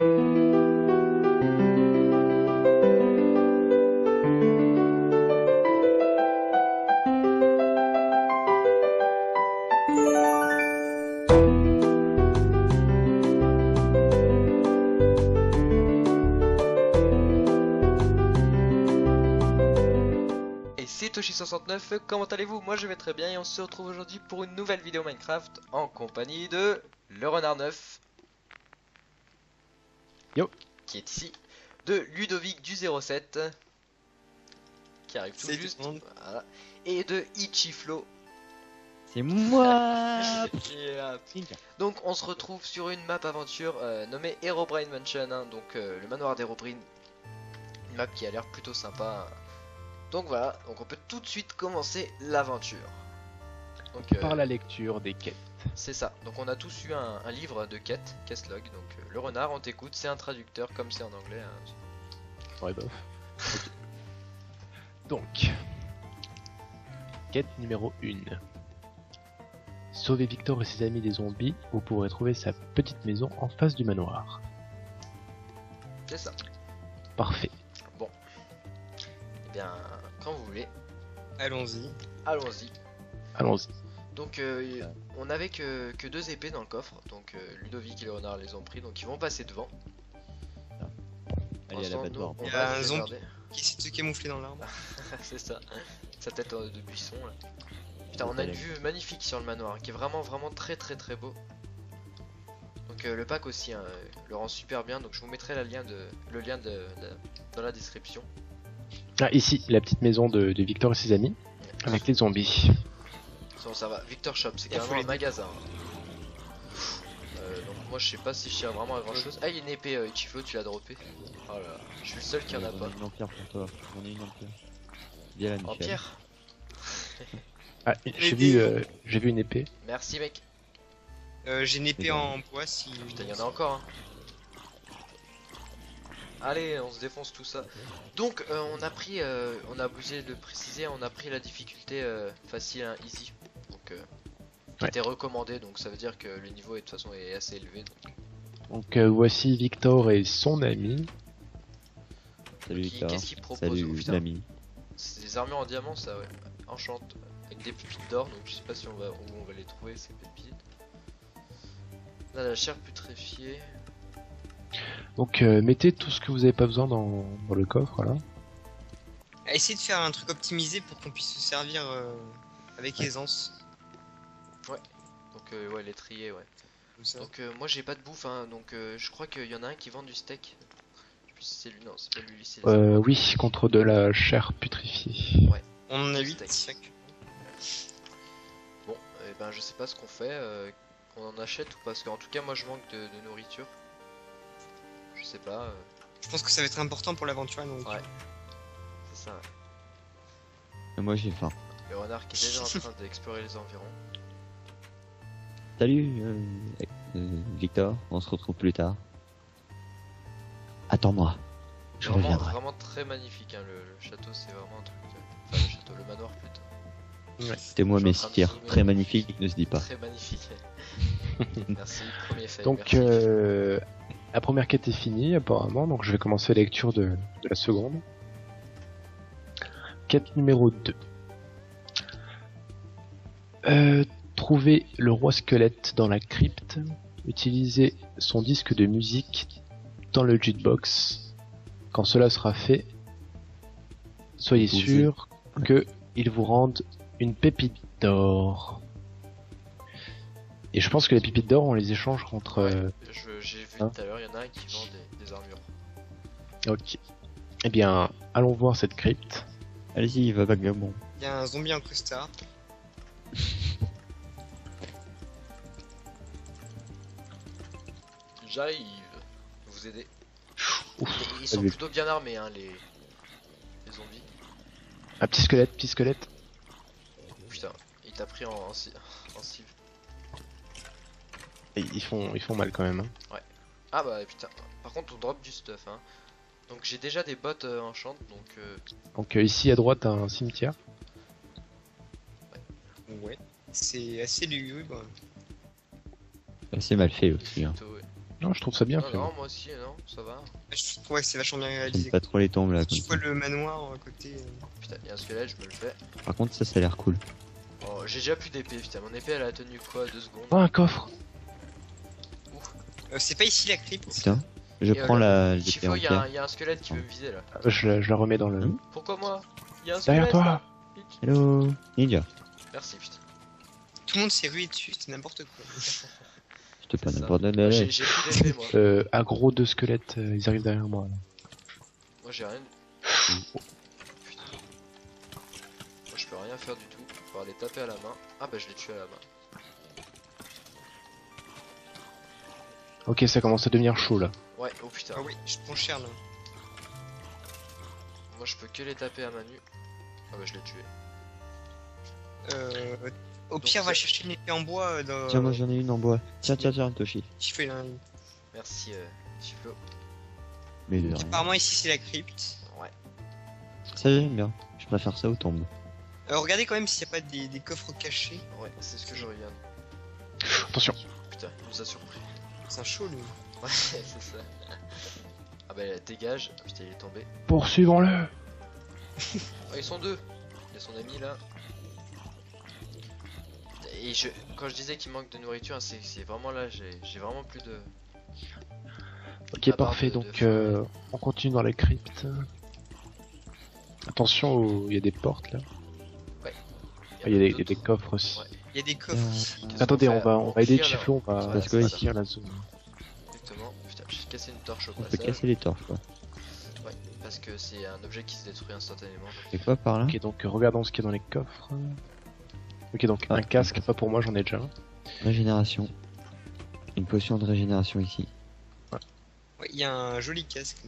C'est Toshi69, comment allez-vous? Moi je vais très bien et on se retrouve aujourd'hui pour une nouvelle vidéo Minecraft en compagnie de le renard 9 Yo, qui est ici, de Ludovic du 07 qui arrive tout juste, voilà, et de Ichiflo. c'est moi. Donc on se retrouve sur une map aventure nommée Herobrine Mansion, hein, donc le manoir d'Herobrine, une map qui a l'air plutôt sympa. Donc voilà, donc on peut tout de suite commencer l'aventure. Par la lecture des quêtes. C'est ça, donc on a tous eu un livre de quêtes, quest log, donc le renard on t'écoute, c'est un traducteur comme c'est en anglais. Hein. Ouais, bof. Okay. Donc, quête numéro 1. Sauvez Victor et ses amis des zombies, vous pourrez trouver sa petite maison en face du manoir. C'est ça. Parfait. Bon. Eh bien, quand vous voulez. Allons-y. Allons-y. Allons-y. Donc on avait que 2 épées dans le coffre, donc Ludovic et le renard les ont pris, donc ils vont passer devant. Allez à l'abattoir. Il y a un zombie qui s'est se camoufler dans l'arbre. C'est ça, sa tête de buisson là. Putain, on a une vue magnifique sur le manoir qui est vraiment très beau. Donc le pack aussi hein, le rend super bien, donc je vous mettrai le lien dans la description. Ah, ici, la petite maison de Victor et ses amis, avec les zombies. Bon, ça va, Victor Shop, c'est carrément un magasin. Donc moi je sais pas si je tiens vraiment à grand chose. Ah, il y a une épée Ichiflo, tu l'as droppé. Oh là là, je suis le seul qui en a pas. Une empire pour toi, j'en ai une empire. Viens là, Michel. En pierre. Ah, j'ai vu une épée. Merci mec. J'ai une épée en bois si... Putain, il y en a encore hein. Allez, on se défonce tout ça. Donc on a pris, on a obligé de préciser, on a pris la difficulté facile, hein, easy. Donc qui était recommandé, donc ça veut dire que le niveau est, de toute façon est assez élevé. Donc voici Victor et son ami. Salut Victor. Qu'est-ce qu'il propose? Salut l'ami. C'est des armures en diamant ça, ouais. Enchante avec des pépites d'or, donc je sais pas si où on va les trouver ces pépites. Là la chair putréfiée. Donc mettez tout ce que vous avez pas besoin dans le coffre là. Essayez de faire un truc optimisé pour qu'on puisse se servir avec aisance. Ouais. Donc ouais, les trier, ouais. Donc moi j'ai pas de bouffe, hein, donc je crois qu'il y en a un qui vend du steak. Je sais plus si c'est lui, non, c'est pas lui, c'est oui, contre de la chair putréfiée. Ouais. On en a 8. Bon, et ben je sais pas ce qu'on fait, qu'on en achète ou pas, parce qu'en tout cas moi je manque de nourriture. Je sais pas. Je pense que ça va être important pour l'aventure donc. Ouais. C'est ça. Et moi j'ai faim. Le renard qui est déjà en train d'explorer les environs. Salut Victor, on se retrouve plus tard. Attends-moi, je reviendrai. Vraiment très magnifique, hein, le château, c'est vraiment un truc. Enfin, le château, le manoir plutôt. Ouais. C'était moi Messire, très magnifique, ne se dit pas. Très magnifique. Merci, premier fait. Donc la première quête est finie apparemment, donc je vais commencer la lecture de la seconde. Quête numéro 2. Trouvez le roi squelette dans la crypte. Utilisez son disque de musique dans le jukebox. Quand cela sera fait, soyez sûr qu'il vous rende une pépite d'or. Et je pense que les pépites d'or on les échange contre... Ouais, j'ai vu tout à l'heure, il y en a un qui vend des armures. Ok. Eh bien, allons voir cette crypte. Allez-y, va vagabond. Il y a un zombie en costard. J'arrive vous aider. Ils sont Allez. plutôt bien armés hein, les zombies. Un petit squelette. Putain, il t'a pris en cible. Et ils font mal quand même. Hein. Ouais. Ah bah putain, par contre on drop du stuff hein. Donc j'ai déjà des bottes enchant, donc ici à droite un cimetière. Ouais. C'est assez lugubre. C'est mal fait aussi. Hein. plutôt, ouais. Non, je trouve ça bien Non, fait. non, moi aussi, non, ça va. Je trouve que c'est vachement bien J'aime réalisé. pas trop les tombes là. Tu Comme vois ça. le manoir à côté. Putain, il y a un squelette, je me le fais. Par contre, ça a l'air cool. Oh, j'ai déjà plus d'épée, putain, mon épée elle a tenu quoi, 2 secondes. Oh, un coffre. C'est pas ici la crypte. Putain, je Et, prends le- la Chifo, l'épée il en y, pierre. a un squelette qui veut me viser là. Je la remets dans le. Pourquoi moi? Il y a un Derrière squelette toi. là. Hello, ninja. Merci, putain. Tout le monde s'est rué dessus, c'était n'importe quoi. Je te pas ça. n'importe J'ai quoi. j'ai plus d'épée moi. Aggro 2 squelettes, ils arrivent derrière moi. Là. Moi j'ai rien. Putain. Moi je peux rien faire du tout. Faut les taper à la main. Ah bah je l'ai tué à la main. Ok, ça commence à devenir chaud là. Ouais, oh putain. Ah oui, je prends cher là. Moi je peux que les taper à main nue. Ah bah je l'ai tué. Au Donc, pire, ça- va chercher une épée en bois dans. Tiens, moi j'en ai une en bois. Tiens, Toshi. Chifo, il en a une. Merci Chiflo. Mais de rien. Apparemment, ici c'est la crypte. Ouais. Ça j'aime bien. Je préfère ça aux tombes. Regardez quand même s'il n'y a pas des coffres cachés. Ouais, c'est ce que je regarde. Attention. Putain, il nous a surpris. C'est un chaud lui. Ouais, c'est ça. Ah bah dégage. Ah, putain, il est tombé. Poursuivons-le. Oh, ils sont deux. Il y a son ami là. Et quand je disais qu'il manque de nourriture, hein, c'est vraiment là, j'ai vraiment plus de. Ok, À part parfait. de Donc, faim. on continue dans la crypte. Attention, il y a des portes là. Il y a des coffres aussi. Ouais. Il y a des coffres ici. Qu'est-ce Attendez, qu'on on fait va aider clear, là. Chiflo, on va Voilà, parce que c'est clear la zone. Exactement. Putain, j'ai cassé une torche au On peut passage. casser les torches quoi. Ouais, parce que c'est un objet qui se détruit instantanément. C'est quoi par là? Ok, donc regardons ce qu'il y a dans les coffres. Ok, donc Ah, un casque, pas pour moi, j'en ai déjà un. Régénération. Une potion de régénération ici. Ouais, il y a un joli casque.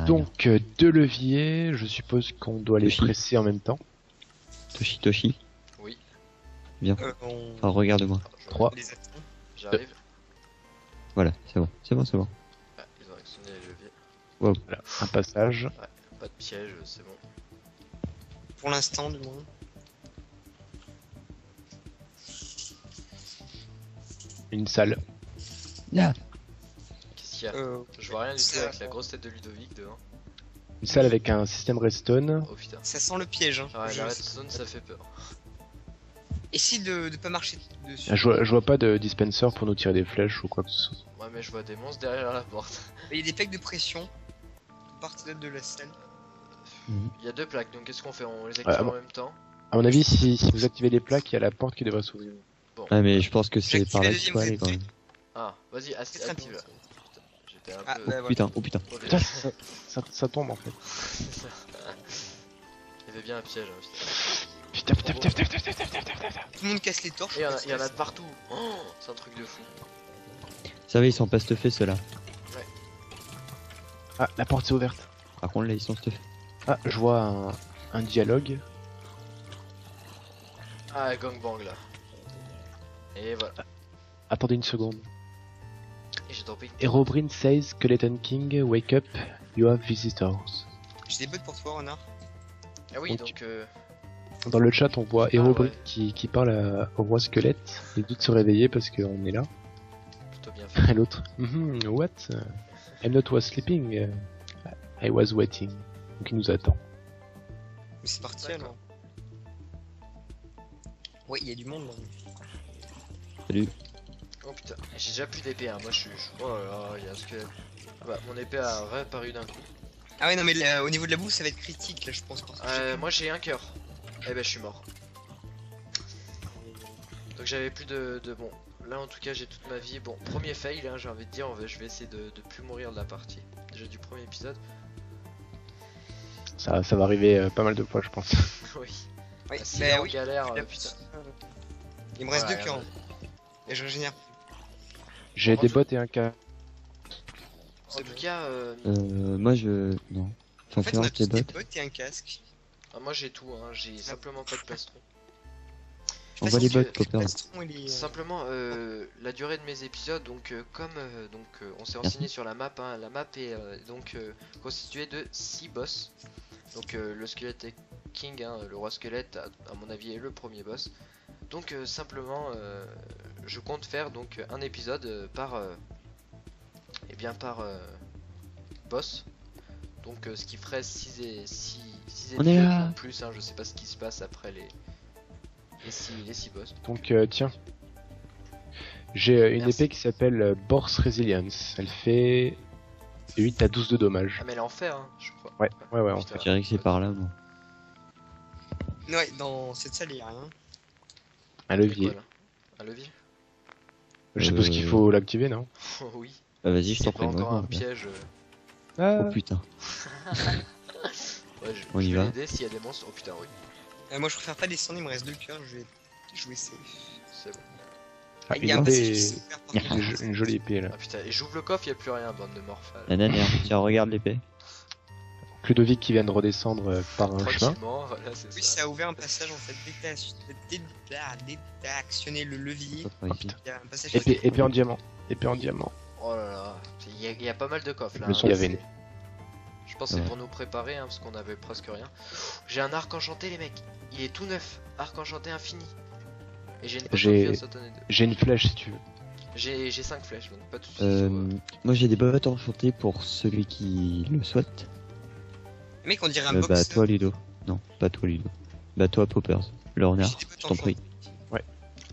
Donc, 2 leviers, je suppose qu'on doit les Toshi. presser en même temps. Toshi. Oui, On Ah, regarde-moi. je- 3. les attend. J'arrive. Voilà, c'est bon. C'est bon. Ah, ils ont actionné les leviers. Voilà, un passage. Pas de piège, c'est bon. Pour l'instant, du moins. Une salle. Là. Qu'est-ce qu'il y a Euh, Je vois rien du tout ça- avec la grosse tête de Ludovic devant. Une salle avec un système redstone. Oh putain. Ça sent le piège. Hein. Ah, Je- la redstone ça fait peur. Essaye de pas marcher dessus. Ah, je vois pas de dispenser pour nous tirer des flèches ou quoi que ce soit. Ouais, mais je vois des monstres derrière la porte. Il y a des plaques de pression. Partie de la salle. Il y a 2 plaques, donc qu'est-ce qu'on fait? On les active Ah, en bon. même temps? À mon avis, si vous activez les plaques, il y a la porte qui devrait s'ouvrir. Bon. Ah, mais je pense que c'est J'active par la là qu'il deuxième faut aller quand clé. même. Ah, vas-y, C'est très active bien. là. Putain, j'étais un Ah, peu. bah, voilà. Putain, oh putain. Oh, Putain, putain. ça tombe en fait. C'est ça. Il y avait bien un piège. Hein, Putain, putain. putain, putain, putain, putain, putain, putain, putain. Tout le monde casse les torches. Et il y en a de partout. Oh, c'est un truc de fou. Ça va, ils sont pas stuffés ceux-là. Ah, la porte s'est ouverte. Par contre, là, ils sont stuffés. Ah, je vois un dialogue. Ah, gangbang là. Et voilà. Attendez une seconde. Et j'ai tombé. Herobrine says Skeleton King, wake up, you have visitors. J'ai des bottes pour toi, Renard. Ah oui, Donc, donc. Dans le chat, on voit Herobrine ouais. qui parle au roi squelette. Il dit de se réveiller parce qu'on est là. Plutôt bien fait. Et l'autre, what? I'm not was sleeping. I was waiting. Donc il nous attend. Mais c'est parti D'accord. alors. Ouais, il y a du monde là. Salut. Oh putain, j'ai déjà plus d'épée. Hein. Moi je suis. Oh là là, il y a un squelette. Ah bah, mon épée a réapparu d'un coup. Ah ouais, non, mais là, au niveau de la bouffe, ça va être critique là, je pense. Parce que j'ai- Moi j'ai un cœur. Eh ben je suis mort. Donc j'avais plus de. Bon, là en tout cas j'ai toute ma vie. Bon, premier fail, hein, j'ai envie de dire. Je vais essayer de plus mourir de la partie. Déjà du premier épisode. Ça va arriver pas mal de fois, je pense. Oui. Ouais, Si bah là, on oui. galère, La putain. Il me reste Ouais, 2 cœurs. ouais. Et je régénère. J'ai des bottes et un cas. En tout cas, Moi je. Non. Enfin, En fait, fais on voir a tes tous des bottes. bottes et un casque. moi j'ai tout, hein. J'ai simplement pas de plastron. Je On sais voit pas les si bottes, tu- le Copper. plastron, il est, Simplement, la durée de mes épisodes, donc comme on s'est Merci. renseigné sur la map, hein, la map est donc constituée de 6 boss. Donc le squelette king, hein, le roi squelette, à mon avis est le premier boss. Donc simplement, je compte faire donc un épisode par boss. Donc ce qui ferait 6 On est là. en plus, hein, je sais pas ce qui se passe après les 6 boss. Donc tiens. J'ai une Merci. épée qui s'appelle Borse Resilience. Elle fait 8 à 12 de dommages. Ah mais elle est en fer, hein, je crois. Ouais, en Putain. fait. Je dirais que c'est par là, moi. Ouais, dans cette salle, il y a rien. Un C'est levier. quoi, là un levier. Je suppose qu'il faut l'activer, non? Oh oui. Bah, vas-y, je C'est t'en pas prie. encore moi, un moi. piège. Oh putain. Ouais, On y je vais va. l'aider s'il y a des monstres. Oh putain, oui. Moi, je préfère pas descendre, il me reste 2 cœurs, je vais jouer safe. C'est bon. Ah, Il y a un une, passage épée- qui se perd par contre. une jolie épée là. Ah putain, et j'ouvre le coffre, il a plus rien, bande de morphales. La nanière. Tiens, regarde l'épée. Ludovic qui vient de redescendre par un chemin. Tranquillement, voilà, c'est Oui, ça. ça a ouvert un passage en fait. Dès que t'as actionné le levier, Ça par ici. il y a un passage qui Épée en diamant. Épée en diamant. Oh là là, il y a pas mal de coffres là. Le son gavé. c'est- Je pense que c'est Ouais. pour nous préparer, hein, parce qu'on avait presque rien. J'ai un arc enchanté, les mecs. Il est tout neuf. Arc enchanté infini. Et j'ai une potion de J'ai- vie à sautonner 2. J'ai une flèche si tu veux. J'ai 5 flèches, donc pas de soucis. Moi, j'ai des bottes enchantées pour celui qui le souhaite. Mec, on dirait un Bah, box. toi, Ludo. Non, pas toi, Ludo. Bah, toi, Poppers. Le renard, J'ai des bottes je t'en prie. enchantées.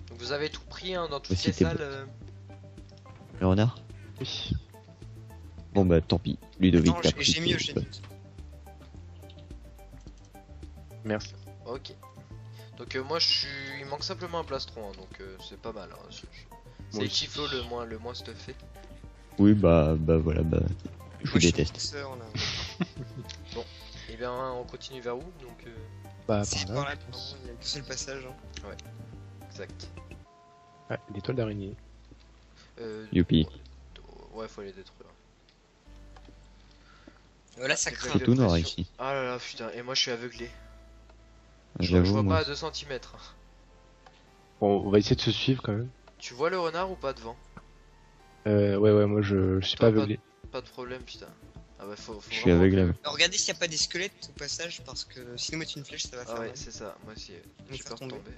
Donc vous avez tout pris hein, dans toutes Aussi les tes salles. Le renard. Oui. Bon, bah, tant pis. Ludovic, Attends, t'as j'ai pris mis tes j'ai bottes. Merci. Ok. Donc moi je suis. Il manque simplement un plastron, hein, donc c'est pas mal. Hein. C'est Moi le aussi. Chiflo le moins stuffé. Oui, bah, voilà, bah. Je vous Moi, suis déteste. boxeur, là. Et bien on continue vers où donc Bah C'est par par là. là, pardon, il y a qu'un seul passage. Hein. exact. Ah, l'étoile d'araignée. Youpi. Ouais, faut les détruire. Là, ça C'est craint. C'est de tout noir pression. ici. Ah là là putain, et moi je suis aveuglé. Je J'avoue, vois moi. pas à 2 cm. Bon, on va essayer de se suivre quand même. Tu vois le renard ou pas devant? Ouais, moi je suis Toi, pas aveuglé. Pas de problème putain. Ah bah faut Je suis vraiment aveugle. que- Alors, regardez s'il n'y a pas des squelettes au passage, parce que si nous mettons une flèche, ça va faire Ah ouais mal. c'est ça, moi aussi Nous j'ai faire peur de tomber. tomber.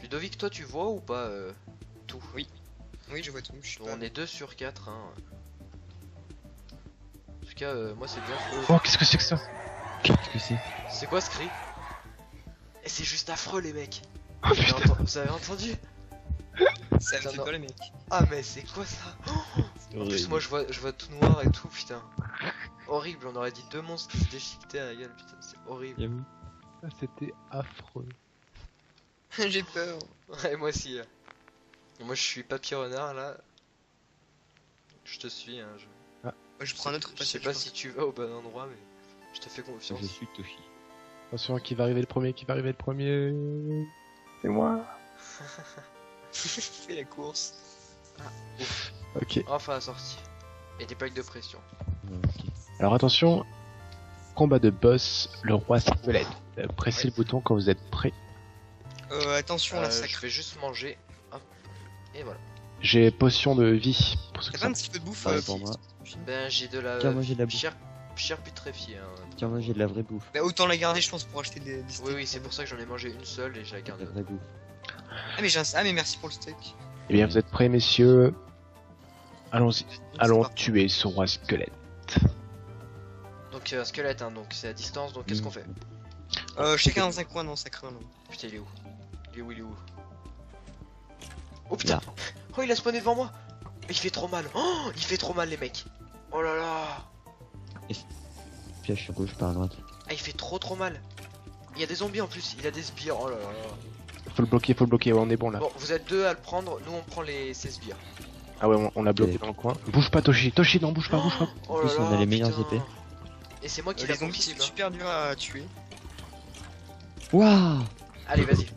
Ludovic toi tu vois ou pas tout? Oui, je vois tout. Je suis Bon, pas... on est 2 sur 4 hein. En tout cas moi c'est bien. Oh, qu'est-ce que c'est que ça? Qu'est-ce que c'est? C'est quoi ce cri? Et c'est juste affreux les mecs. Oh putain. Vous avez entendu? Ça me Putain, fait non. pas les mecs. Ah mais c'est quoi ça? En plus moi je vois tout noir et tout putain. Horrible, on aurait dit 2 monstres qui se déchiquetaient à la gueule putain, c'est horrible. J'avoue. Ah, c'était affreux. J'ai peur. Ouais moi aussi là. Et moi je suis papier renard là. Je te suis hein. Moi, je prends un autre Je passage. sais pas si tu vas au bon endroit mais je te fais confiance. Je suis Toshi. Attention, qui va arriver le premier? C'est moi. Fais la course. Ok. Enfin la sortie. Et des plaques de pression. Ok. Alors attention, combat de boss, le roi squelette. Pressez le bouton quand vous êtes prêt. Attention, là, ça Je craint. vais juste manger. Hop. Et voilà. J'ai potion de vie. Pour ceux T'as qui pas un sont- petit peu de bouffe Ouais, euh, pour moi. Ben j'ai de la Tiens, moi, j'ai de la bouffe. chair putréfiée hein. Tiens, moi j'ai de la vraie bouffe. Bah, autant la garder, je pense, pour acheter des steaks. Oui c'est pour ça que j'en ai mangé une seule et j'ai la De gardé. la vraie bouffe. Ah, mais j'ai un... Ah, mais merci pour le steak. Eh bien, vous êtes prêts, messieurs? Allons-y. Allons parti. tuer ce roi squelette. Donc squelette hein, donc c'est à distance donc qu'est-ce qu'on fait? Chacun dans un coin, non, ça craint, non. Putain il est où? Il est où? Oh putain! Oh il a spawné devant moi! Il fait trop mal! Oh il fait trop mal les mecs! Oh là là! Piège à gauche, par à droite. Ah il fait trop mal! Il y a des zombies en plus, il a des sbires, oh là là! Faut le bloquer, ouais, on est bon là. Bon vous êtes 2 à le prendre, nous on prend ces sbires. Ah ouais, on l'a bloqué dans le coin. Bouge pas, Toshi, non, bouge pas. Oh plus, là on là, a les meilleures putain. épées. Et c'est moi qui Les la zombies cible. sont super durs à tuer. Waouh! Allez vas-y.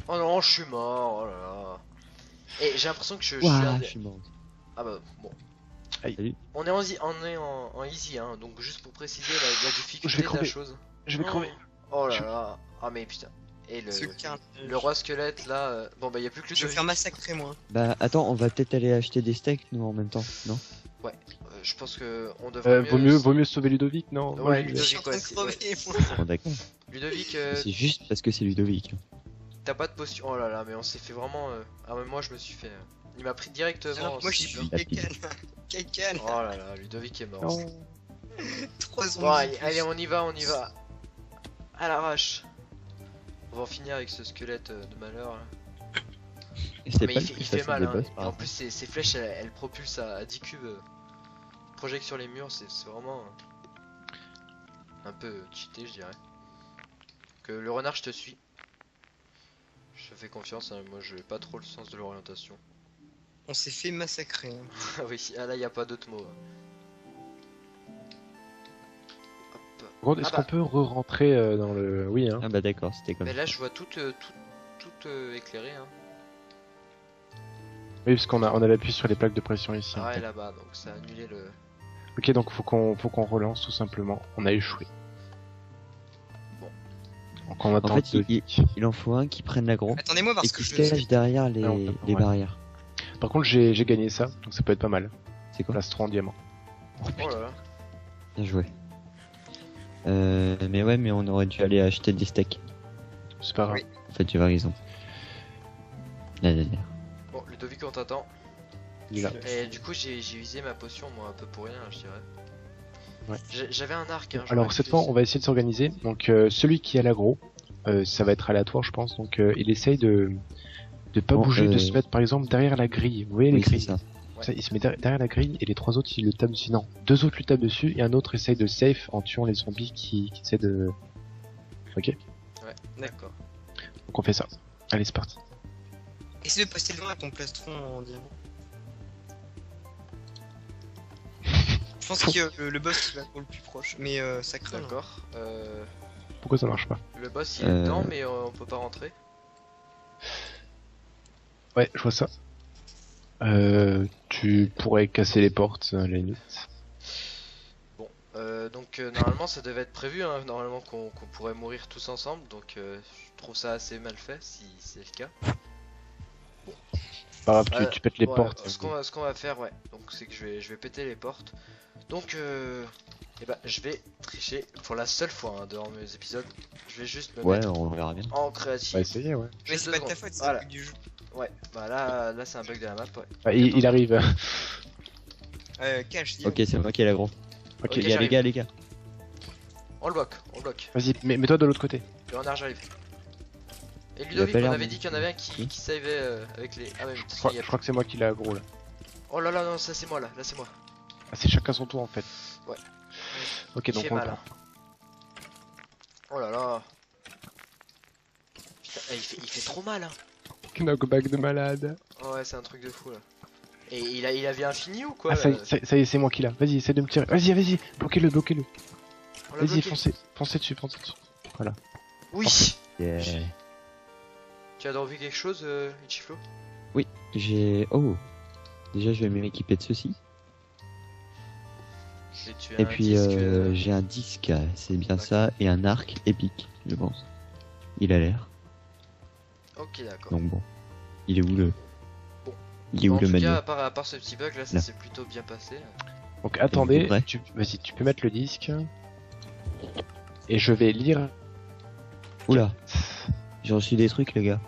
Oh non je suis mort, oh là là. Et j'ai l'impression que je suis un Waouh, des- je suis mort. Ah bah bon. Salut. On est en easy hein, donc juste pour préciser la Je difficulté vais de la crever. chose. Je vais crever. Oh là là. Ah mais putain. Et Ce carnage. le roi squelette là, bon bah y a plus que Je vais le me faire massacrer, moi. Bah attends, on va peut-être aller acheter des steaks nous en même temps, non? je pense que on devrait Vaut mieux sauver Ludovic, non? Moi, Ouais, je- Je suis en Ludovic, train de ouais, crever, moi. Bon d'accord. Ludovic C'est juste parce que c'est Ludovic. t'as pas de potion. Oh là là, mais on s'est fait vraiment. Ah, mais moi je me suis fait. Il m'a pris directement. Moi je cible. suis Kaken. Kaken. Oh là là, Ludovic est mort. Non. 3 Bon, zombies. allez, on y va, on y va. À l'arrache. On va en finir avec ce squelette de malheur. Là. Et c'est Mais pas il le fait, plus il fait facile mal. des Hein. boss, Et par en exemple. plus, ces flèches, elles propulsent à 10 cubes. Project sur les murs, c'est vraiment un peu cheaté, je dirais. Que le renard, je te suis. Je te fais confiance, hein, moi je n'ai pas trop le sens de l'orientation. On s'est fait massacrer. Hein. Ah oui, ah là il n'y a pas d'autre mot. Hop. Par contre, est-ce Ah bah. qu'on peut re-rentrer dans le... Oui, hein. Ah bah d'accord, c'était comme Mais ça. là je vois tout éclairé. Hein. Oui, parce qu'on a, on avait appuyé sur les plaques de pression ici. Ah en et fait. là-bas, donc ça a annulé le... Ok, donc faut qu'on relance tout simplement. On a échoué. Bon. Donc on attend En fait, deux. il en faut un qui prenne l'agro Attendez-moi parce et que qui je se cache derrière les, Ah, on peut pas, les ouais. barrières. Par contre, j'ai gagné ça, donc ça peut être pas mal. C'est quoi? Plastron en diamant. Oh là là. Bien joué. Mais ouais, mais on aurait dû aller acheter des steaks. C'est pas grave. Oui. En fait, tu as raison. Là. Bon, Ludovic on t'attend. Il est là. Et du coup j'ai usé ma potion moi un peu pour rien je dirais. Ouais. J'avais un arc. Hein, Alors cette fois, on va essayer de s'organiser. Donc celui qui a l'agro, ça va être aléatoire, je pense. Donc il essaye de pas Bon, bouger, de se mettre par exemple derrière la grille. Vous voyez les Oui, c'est grilles ça. Ça, il se met derrière la grille et les trois autres ils le tapent dessus. Non, deux autres lui tapent dessus et un autre essaye de safe en tuant les zombies qui essaient de. Ok. Ouais, d'accord. Donc on fait ça. Allez, c'est parti. Essaye de passer loin à ton plastron en diamant. Je pense que le boss il va être le plus proche, mais ça craint. D'accord. Pourquoi ça marche pas? Le boss il est dedans mais on peut pas rentrer. Ouais, je vois ça. Tu pourrais casser les portes à la limite. Bon, donc normalement ça devait être prévu, hein, normalement qu'on pourrait mourir tous ensemble, donc je trouve ça assez mal fait si c'est le cas. Pas grave, tu pètes les Ouais, portes. Ce qu'on va faire, ouais, donc c'est que je vais péter les portes. Donc, eh ben, je vais tricher pour la seule fois hein, dans mes épisodes. Je vais juste me Ouais, mettre on verra bien. en On créatif. va essayer, ouais. Mais Juste c'est deux pas de ta secondes. faute, c'est Voilà. le bug du jeu. Ouais, bah là c'est un bug de la map, ouais. Ah, il arrive. Cache, dis. Ok, c'est moi qui ai l'agro. Ok, Ok, Les gars, les gars. On le bloque. vas-y, mets-toi de l'autre côté. Le renard, j'arrive. Et Il a Ludovic, pas on l'air avait de- dit qu'il y en avait un qui savait avec les... Ah ouais, mais de toute Je façon, crois, il y a je crois que c'est moi qui l'ai aggro là. Oh là là, non, ça c'est moi là c'est moi. Ah, c'est chacun son tour en fait. Ouais. Ok, Il donc fait on le mal, prend. Oh là là. Putain, il fait trop mal hein. Knockback de malade. Oh ouais, c'est un truc de fou là. Et il a vie infinie ou quoi Ah, ça, là ça y est, c'est moi qui l'a. Vas-y, essaie de me tirer. Vas-y, bloquez-le. On l'a Vas-y, bloqué. foncez dessus. Oui. Yeah. Tu as revu quelque chose, Ichiflo? J'ai... Oh. Déjà, je vais m'équiper de ceci. Et tu as Et un puis, disque, j'ai un disque, c'est bien ça, et un arc épique, je pense. Il a l'air. Ok, d'accord. Donc bon. Il est où le... Bon. Il est où En le tout cas, manuel? à part ce petit bug là, ça Là. s'est plutôt bien passé. Donc attendez, vrai. vas-y, tu peux mettre le disque. Et je vais lire. Oula. J'ai reçu des trucs, les gars.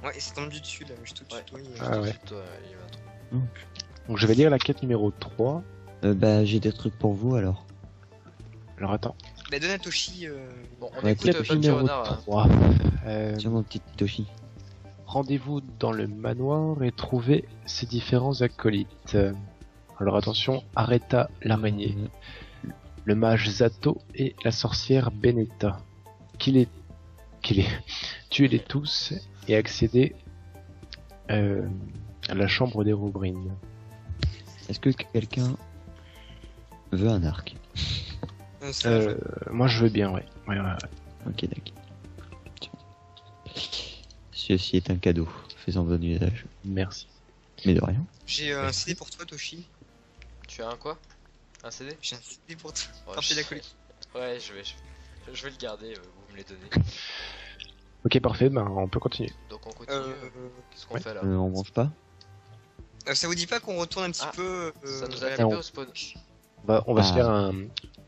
Ouais, c'est tendu dessus là, je te tutoie. Ah ouais. Toi, il va trop. Donc je vais lire la quête numéro 3. Bah, j'ai des trucs pour vous, alors. Alors attends. Bah donne à Toshi. Bon, on Ouais, écoute Quête Papy numéro Renard. 3. Tiens, mon petit Toshi. Rendez-vous dans le manoir et trouvez ses différents acolytes. Alors attention, Areta l'araignée, le mage Zato et la sorcière Benetta. Tuez-les tous et accédez à la chambre des Roubrines. Est-ce que quelqu'un veut un arc? Moi je veux bien, ouais. Ouais. Ok, d'accord. Tiens. Ceci est un cadeau. Fais-en bon usage. Merci. Mais de rien. J'ai un CD pour toi, Toshi. Tu as un quoi? Un CD? J'ai un CD pour toi. Ouais, Parfait d'acolyte. Ouais, je vais le garder, vous me les donnez. Ok, parfait, ben on peut continuer. Donc on continue. Qu'est-ce qu'on ouais. fait là? On mange pas? Ça vous dit pas qu'on retourne un petit Ah, peu Ça nous à a la- tapé on- au spawn. On va se Ah. faire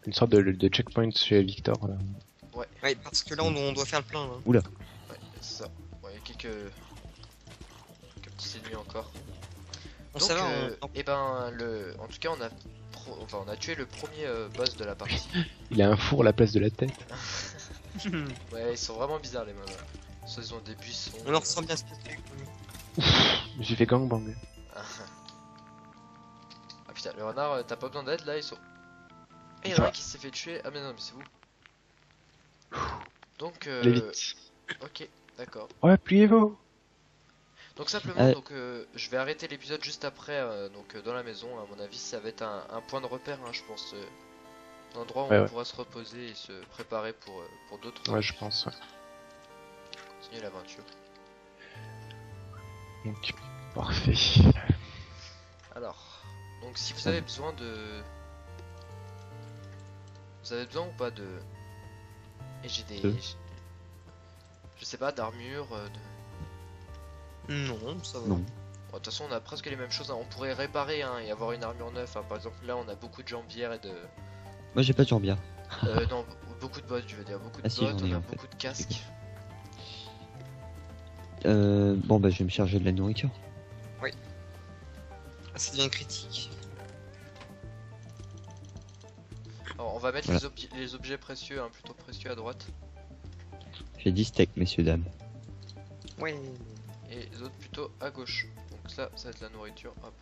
une sorte de checkpoint chez Victor. Là. Ouais, parce que là on doit faire le plein là. Ouais, c'est ça. quelques petits ennemis encore. Bon, Donc, ça va, et ben, en tout cas, on a tué le premier boss de la partie. Il a un four à la place de la tête. Ouais, ils sont vraiment bizarres les mobs. Soit ils ont des buissons. on en ressent bien ce truc. J'ai fait gangbang. Ah putain, le renard, t'as pas besoin d'aide là, ils sont. Et il y en a un qui s'est fait tuer. Ah mais non, mais c'est vous. Donc, Allez vite. ok, d'accord. Ouais, pliez-vous. Donc simplement, donc je vais arrêter l'épisode juste après, dans la maison. À mon avis, ça va être un point de repère, hein, je pense, un endroit où Ouais, on ouais. pourra se reposer et se préparer pour d'autres. Ouais, je pense. Ouais. Continuer l'aventure. Donc, parfait. Alors, donc si vous avez besoin vous avez besoin ou pas de. Et j'ai des. De Je sais pas, d'armure, Non, ça va. Non. Bon, de toute façon, on a presque les mêmes choses, hein. On pourrait réparer, hein, et avoir une armure neuve, hein. Par exemple, là, on a beaucoup de jambières et de. Moi j'ai pas de jambière. Non, beaucoup de bottes, je veux dire. Beaucoup de Ah si, bottes, j'en ai, on a en fait. beaucoup de casques. Bon bah je vais me charger de la nourriture. Ah, ça devient critique. Alors, on va mettre Voilà. les objets précieux, hein, plutôt précieux à droite. J'ai 10 steaks, messieurs, dames. Ouais. Et les autres plutôt à gauche. Donc ça va être la nourriture, hop.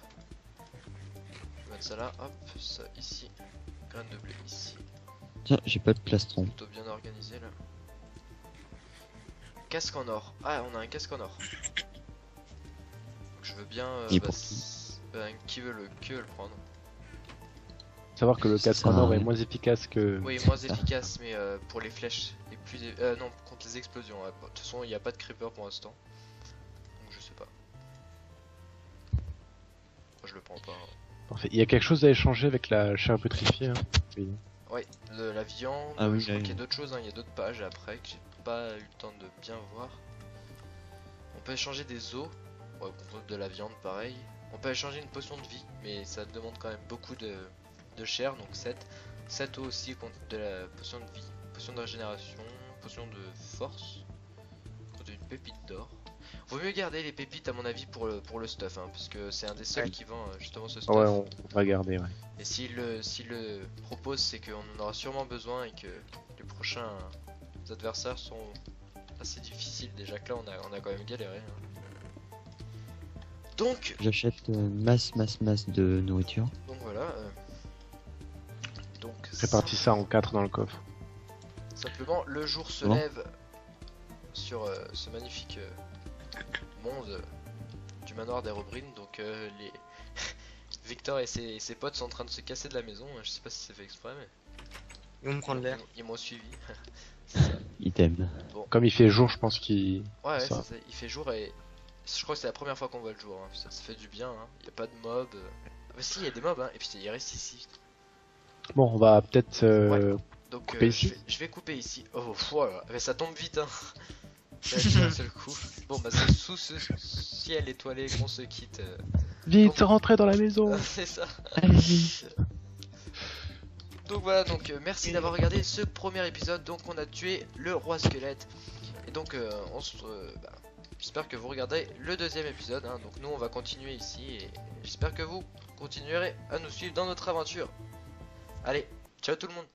On va mettre ça là, hop, ça ici. Graines de blé ici. Tiens, j'ai pas de plastron. Plutôt bien organisé là. Casque en or. Ah, on a un casque en or. Donc, je veux bien. Et pour Qui veut le prendre? Savoir que le Ça casque sert en à or est rien. moins efficace que. Oui, moins efficace, mais pour les flèches. Et plus. Non, contre les explosions. Ouais. De toute façon, il n'y a pas de creeper pour l'instant. Donc, je sais pas. Moi, je le prends pas. Parfait. Il y a quelque chose à échanger avec la chair pétrifiée. Hein. Oui. Ouais, la viande. Ah oui, je crois là, qu'il y a oui. d'autres choses, hein. Il y a d'autres pages après que j'ai pas eu le temps de bien voir. On peut échanger des os. Ouais, contre de la viande, pareil. On peut échanger une potion de vie, mais ça demande quand même beaucoup de chair, donc 7. 7 os aussi contre de la potion de vie, potion de régénération, potion de force, contre une pépite d'or. Vaut mieux garder les pépites à mon avis pour le stuff, hein, parce que c'est un des seuls Ouais. qui vend justement ce Ah stuff. ouais, on va garder. Ouais. Et s'il le propose, c'est qu'on en aura sûrement besoin et que les prochains adversaires sont assez difficiles. Déjà que là, on a quand même galéré. Hein. Donc J'achète masse de nourriture. voilà. Donc Répartis ça en 4 dans le coffre. simplement, le jour se Comment lève sur ce magnifique monde du manoir d'Herobrine. Donc les Victor et ses potes sont en train de se casser de la maison. Je sais pas si c'est fait exprès, mais Ils vont me prendre l'air. ils m'ont suivi. C'est ça. Item. Comme il fait jour, je pense qu'il. Ouais, Ça. c'est ça. Il fait jour et je crois que c'est la première fois qu'on voit le jour. Hein. Ça fait du bien. Hein. Y a pas de mobs. Ah bah si, il y a des mobs. Hein. Et puis il reste ici. Bon, on va peut-être. Donc Couper ici. je vais couper ici. Oh voilà, mais ça tombe vite hein. Ça va être d'un seul coup. Bon bah c'est sous ce ciel étoilé qu'on se quitte. Vite, rentrez dans la maison. C'est ça. Allez-y. Donc voilà, donc merci d'avoir regardé ce premier épisode. Donc on a tué le roi squelette. Et donc j'espère que vous regardez le deuxième épisode. Hein. Donc nous on va continuer ici et j'espère que vous continuerez à nous suivre dans notre aventure. Allez, ciao tout le monde.